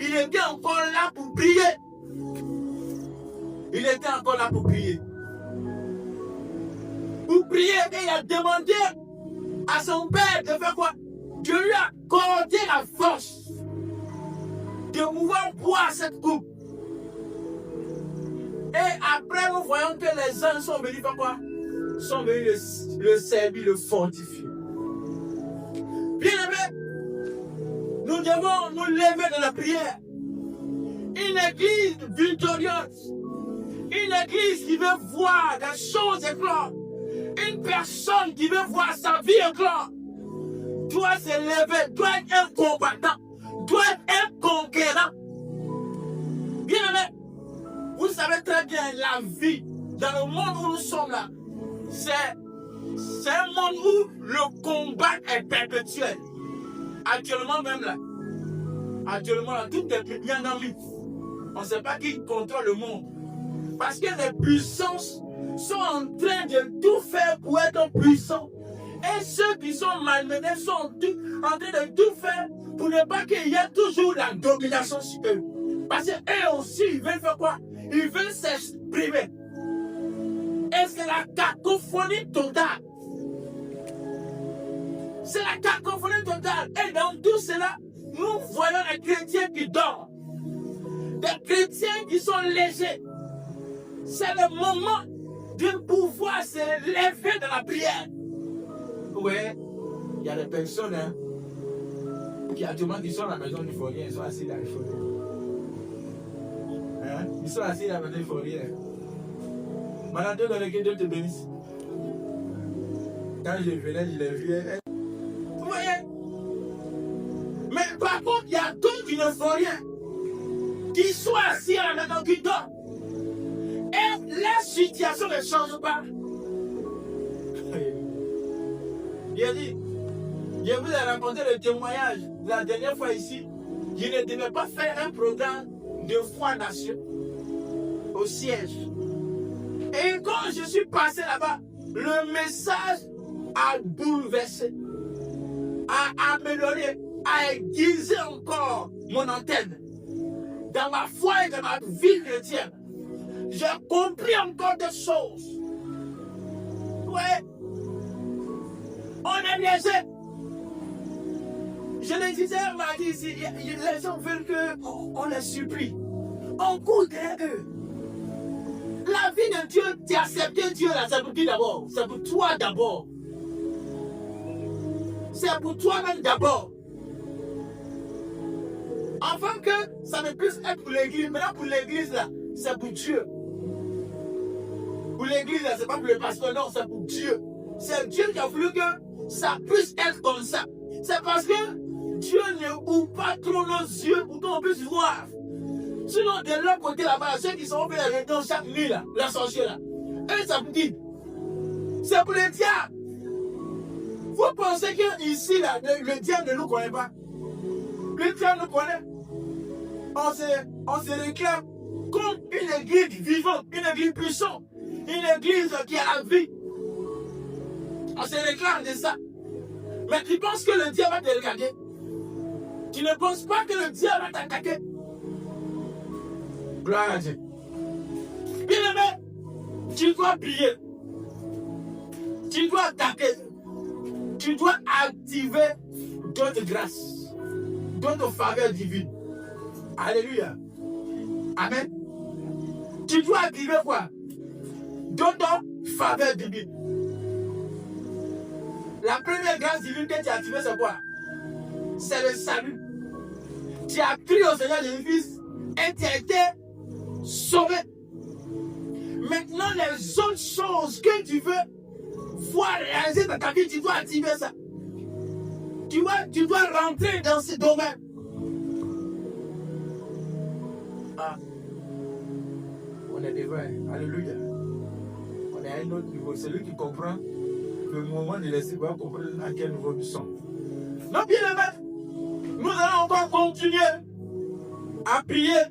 il était encore là pour prier. Il était encore là pour prier. Pour prier, et il a demandé à son père de faire quoi? Dieu lui a accordé la force de pouvoir boire cette coupe. Et après, nous voyons que les anges sont venus faire quoi? Sont venus le servir, le fortifier. Bien aimé, nous devons nous lever dans la prière. Une église victorieuse. Une église qui veut voir des choses éclore. Une personne qui veut voir sa vie éclore doit se lever, doit être un combattant, doit être un conquérant. Bien aimé, vous savez très bien la vie dans le monde où nous sommes là. C'est un monde où le combat est perpétuel. Actuellement même là. Actuellement là, tout est bien dans lui. On ne sait pas qui contrôle le monde. Parce que les puissances sont en train de tout faire pour être puissants. Et ceux qui sont malmenés sont en train de tout faire pour ne pas qu'il y ait toujours la domination sur eux. Parce qu'eux aussi, ils veulent faire quoi? Ils veulent s'exprimer. Et c'est la cacophonie totale. C'est la cacophonie totale. Et dans tout cela, nous voyons les chrétiens qui dorment. Des chrétiens qui sont légers. C'est le moment de pouvoir se lever dans la prière. Oui, il y a des personnes qui actuellement qui sont à la maison du foyer, ils sont assis dans le foyer. Hein? Ils sont assis dans la maison du foyer. Madame, que Dieu te bénisse. Quand je venais, je les vus. Vous voyez? Mais par contre, il y a d'autres qui ne font rien. Qui sont assis à la maison, qui dorment. Et la situation ne change pas. Il a dit, je vous ai raconté le témoignage la dernière fois ici. Je ne devais pas faire un programme de foi nation au siège. Et quand je suis passé là-bas, le message a bouleversé, a amélioré, a aiguisé encore mon antenne. Dans ma foi et dans ma vie chrétienne, j'ai compris encore des choses. Ouais. On est léger. Je le disais, on m'a dit ici, les gens veulent qu'on les supplie. On court derrière eux. La vie de Dieu, tu as accepté Dieu là, c'est pour qui d'abord? C'est pour toi d'abord. C'est pour toi-même d'abord. Afin que ça ne puisse être pour l'église. Maintenant pour l'église là, c'est pour Dieu. Pour l'église là, c'est pas pour le pasteur, non, c'est pour Dieu. C'est Dieu qui a voulu que ça puisse être comme ça. C'est parce que Dieu ne ouvre pas trop nos yeux pour qu'on puisse voir. Sinon, de l'autre côté là-bas, ceux qui sont fait la réunion chaque nuit là, la sorcière là, eux ça vous dit, c'est pour les diables. Vous pensez que ici là, le diable ne nous connaît pas? Le diable nous connaît. On se réclame comme une église vivante, une église puissante, une église qui a la vie. On se réclame de ça. Mais tu penses que le diable va te regarder? Tu ne penses pas que le diable va t'attaquer? Gloire à Dieu. Bien aimé, tu dois prier. Tu dois attaquer. Tu dois activer d'autres grâces, d'autres faveurs divines. Alléluia. Amen. Tu dois activer quoi? D'autres faveurs divines. La première grâce divine que tu as activée, c'est quoi? C'est le salut. Tu as crié au Seigneur Jésus-Christ et tu as été sauvé. Maintenant, les autres choses que tu veux voir réaliser dans ta vie, tu dois activer ça. Tu dois rentrer dans ce domaine. Ah. On est devant. Alléluia. On est à un autre niveau. Celui qui comprend le moment de laisser voir comprendre à quel niveau nous sommes. Non, bien aimé, nous allons encore continuer à prier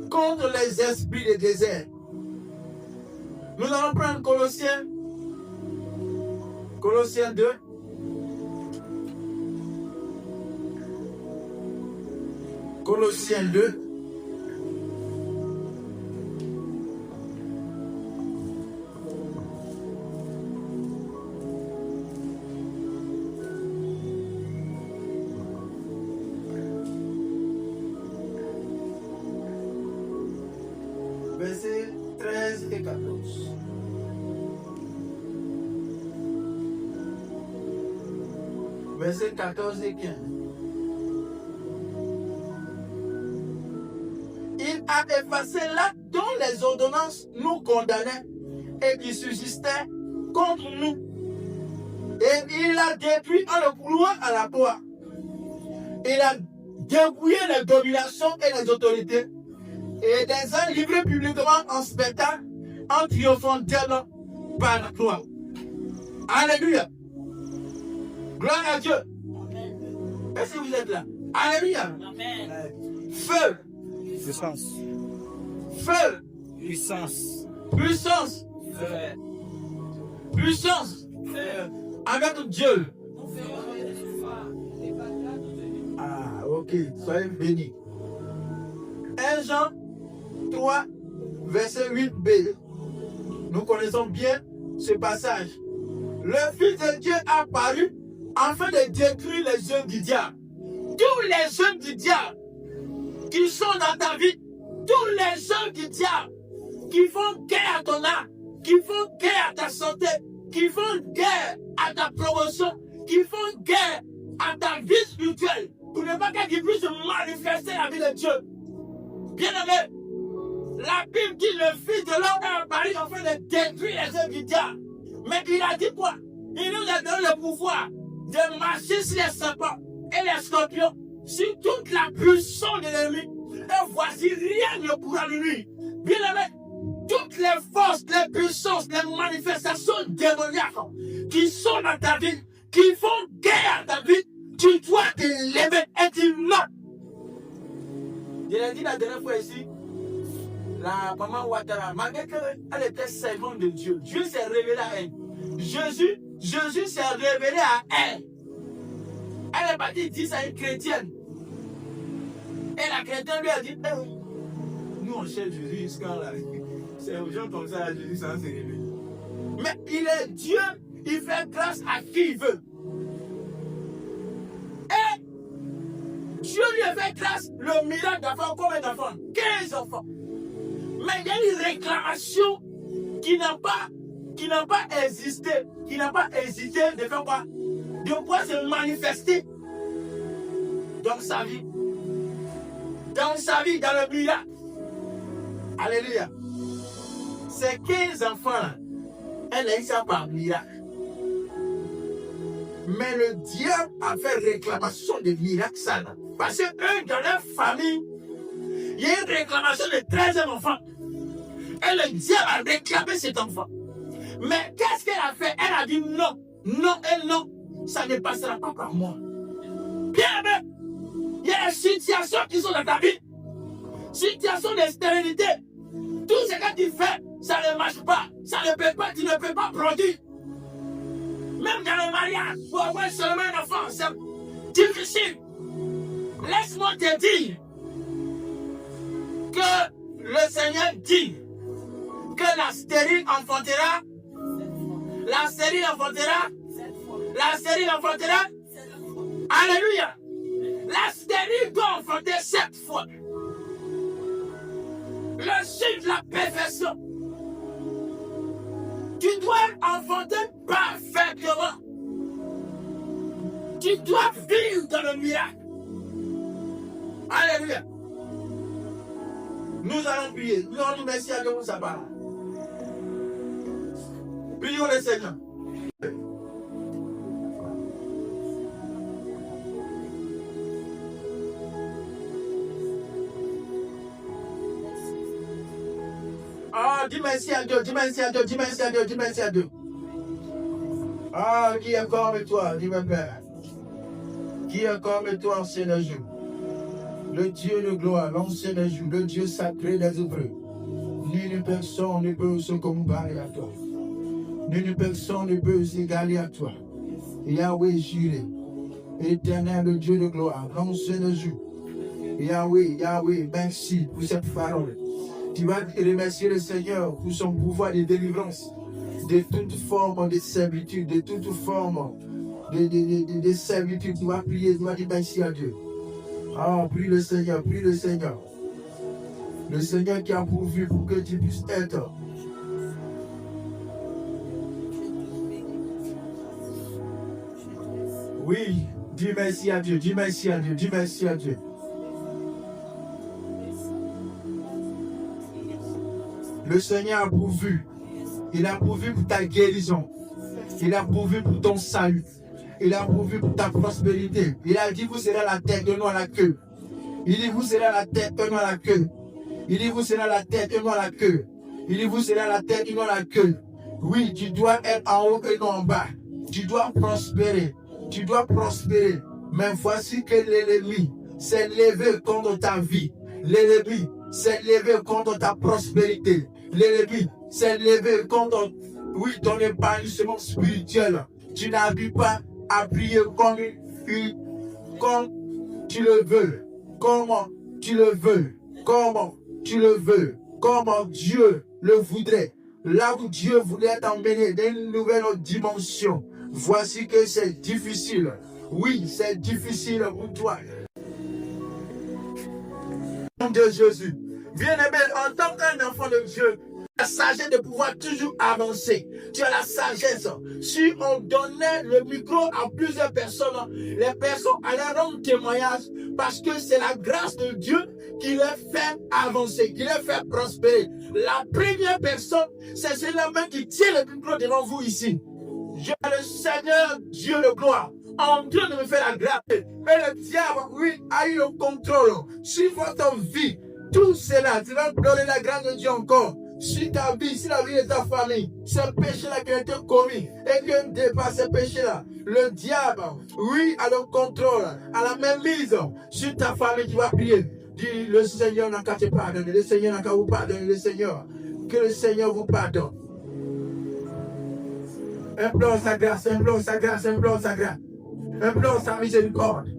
contre les esprits de désert. Nous allons prendre Colossiens 2. Colossiens 2. Versets 13 et 14. Versets 14 et 15. Il a effacé l'acte dont les ordonnances nous condamnaient et qui subsistaient contre nous. Et il l'a détruit en le clouant à la croix. Il a dépouillé les dominations et les autorités et les a livrés publiquement en spectacle en triomphant d'elle par la croix. Alléluia. Gloire à Dieu. Est-ce que vous êtes là? Alléluia. Amen. Feu. Puissance. Feu. Puissance. Puissance. Feu. Puissance. Feu. Avec Dieu. Feu. Ah, ok. Soyez bénis. 1 Jean 3, verset 8b. Nous connaissons bien ce passage. Le Fils de Dieu a apparu afin de détruire les œuvres du diable. Tous les œuvres du diable qui sont dans ta vie, tous les œuvres du diable qui font guerre à ton âme, qui font guerre à ta santé, qui font guerre à ta promotion, qui font guerre à ta vie spirituelle, pour ne pas qu'ils puissent manifester la vie de Dieu. Bien-aimé, la Bible dit le Fils de l'homme est apparu afin de détruire les œuvres du diable. Mais il a dit quoi? Il nous a donné le pouvoir de marcher sur les serpents et les scorpions, sur toute la puissance de l'ennemi. Et voici, rien ne pourra lui nuire. Bien-aimé, toutes les forces, les puissances, les manifestations démoniaques qui sont dans ta vie, qui font guerre à ta vie, tu dois te lever et dire non. Je l'ai dit la dernière fois ici, la maman Ouattara, malgré qu'elle était servante de Dieu, Dieu s'est révélé à elle. Jésus s'est révélé à elle. Elle est partie dire ça à une chrétienne. Et la chrétienne lui a dit, nous on cherche Jésus jusqu'à là. C'est aux gens comme ça à Jésus sans se révéler. Mais il est Dieu, il fait grâce à qui il veut. Et Dieu lui a fait grâce le miracle d'enfant. Combien d'enfants? 15 enfants. Mais il y a une réclamation qui n'a pas existé, qui n'a pas hésité de faire quoi? De pouvoir se manifester dans sa vie. Dans sa vie, dans le miracle. Alléluia. Ces 15 enfants-là, elle a eu ça par miracle. Mais le diable a fait réclamation de miracle, ça. Parce que eux, dans leur famille, il y a une réclamation de 13e enfant. Et le diable a réclamé cet enfant. Mais qu'est-ce qu'elle a fait? Elle a dit non, non et non, ça ne passera pas par moi. Bien, mais il y a des situations qui sont dans ta vie, situations de stérilité. Tout ce que tu fais, ça ne marche pas, ça ne peut pas, tu ne peux pas produire. Même dans le mariage, pour avoir seulement un enfant, c'est difficile. Laisse-moi te dire que le Seigneur dit que la stérile enfantera, la stérile enfantera, la stérile enfantera. Alléluia. La stérile doit enfanter 7 fois. Le signe de la perfection. Tu dois enfanter parfaitement. Tu dois vivre dans le miracle. Alléluia. Nous allons prier. Nous allons merci à Dieu pour sa parole. Prions le Seigneur. Ah, dis merci à Dieu, dis merci à Dieu, dis merci à Dieu, dis merci à Dieu. Ah, qui est comme toi, dis mon Père. Qui est comme toi, Seigneur Dieu. Le Dieu de gloire, l'ancien des jours, le Dieu sacré des œuvres. Nulle personne ne peut se comparer à toi. Nulle personne ne peut s'égaler à toi. Yahweh Jireh, éternel, le Dieu de gloire, l'ancien des jours. Yahweh, Yahweh, merci pour cette parole. Tu vas remercier le Seigneur pour son pouvoir de délivrance de toute forme de servitude, de toute forme de servitude. Tu vas prier, tu vas dire merci à Dieu. Ah, prie le Seigneur, prie le Seigneur. Le Seigneur qui a pourvu pour que tu puisses être. Oui, dis merci à Dieu, dis merci à Dieu, dis merci à Dieu. Le Seigneur a pourvu. Il a pourvu pour ta guérison. Il a pourvu pour ton salut. Il a pourvu pour ta prospérité. Il a dit, vous serez la tête et non la queue. Il dit, vous serez la tête et non la queue. Il dit, vous serez la tête et non la queue. Il dit, vous serez la tête et non la queue. Oui, tu dois être en haut et non en bas. Tu dois prospérer. Tu dois prospérer. Mais voici que l'ennemi s'est levé contre ta vie. L'ennemi s'est levé contre ta prospérité. L'ennemi s'est levé contre, oui, ton épanouissement spirituel. Tu n'arrives pas à prier comme tu le veux. Comment tu le veux. Comment tu le veux. Comment Dieu le voudrait. Là où Dieu voulait t'emmener dans une nouvelle dimension. Voici que c'est difficile. Oui, c'est difficile pour toi. Nom de Jésus. Bien-aimé, en tant qu'un enfant de Dieu, la sagesse de pouvoir toujours avancer. Tu as la sagesse. Si on donnait le micro à plusieurs personnes, les personnes allaient rendre témoignage parce que c'est la grâce de Dieu qui les fait avancer, qui les fait prospérer. La première personne, c'est celui-là qui tient le micro devant vous ici. Je le Seigneur, Dieu de gloire, en train de me faire la grâce. Et le diable, oui, a eu le contrôle sur votre vie. Tout cela, tu vas donner la grâce de Dieu encore. Sur ta vie, sur la vie de ta famille, ce péché-là qui a été commis et qui dépasse ce péché-là, le diable, oui, a le contrôle, a la même mise sur ta famille. Tu vas prier. Dis, le Seigneur n'a qu'à te pardonner, le Seigneur n'a qu'à vous pardonner, le Seigneur. Que le Seigneur vous pardonne. Implore sa grâce, implore sa grâce, implore sa grâce. Implore sa miséricorde.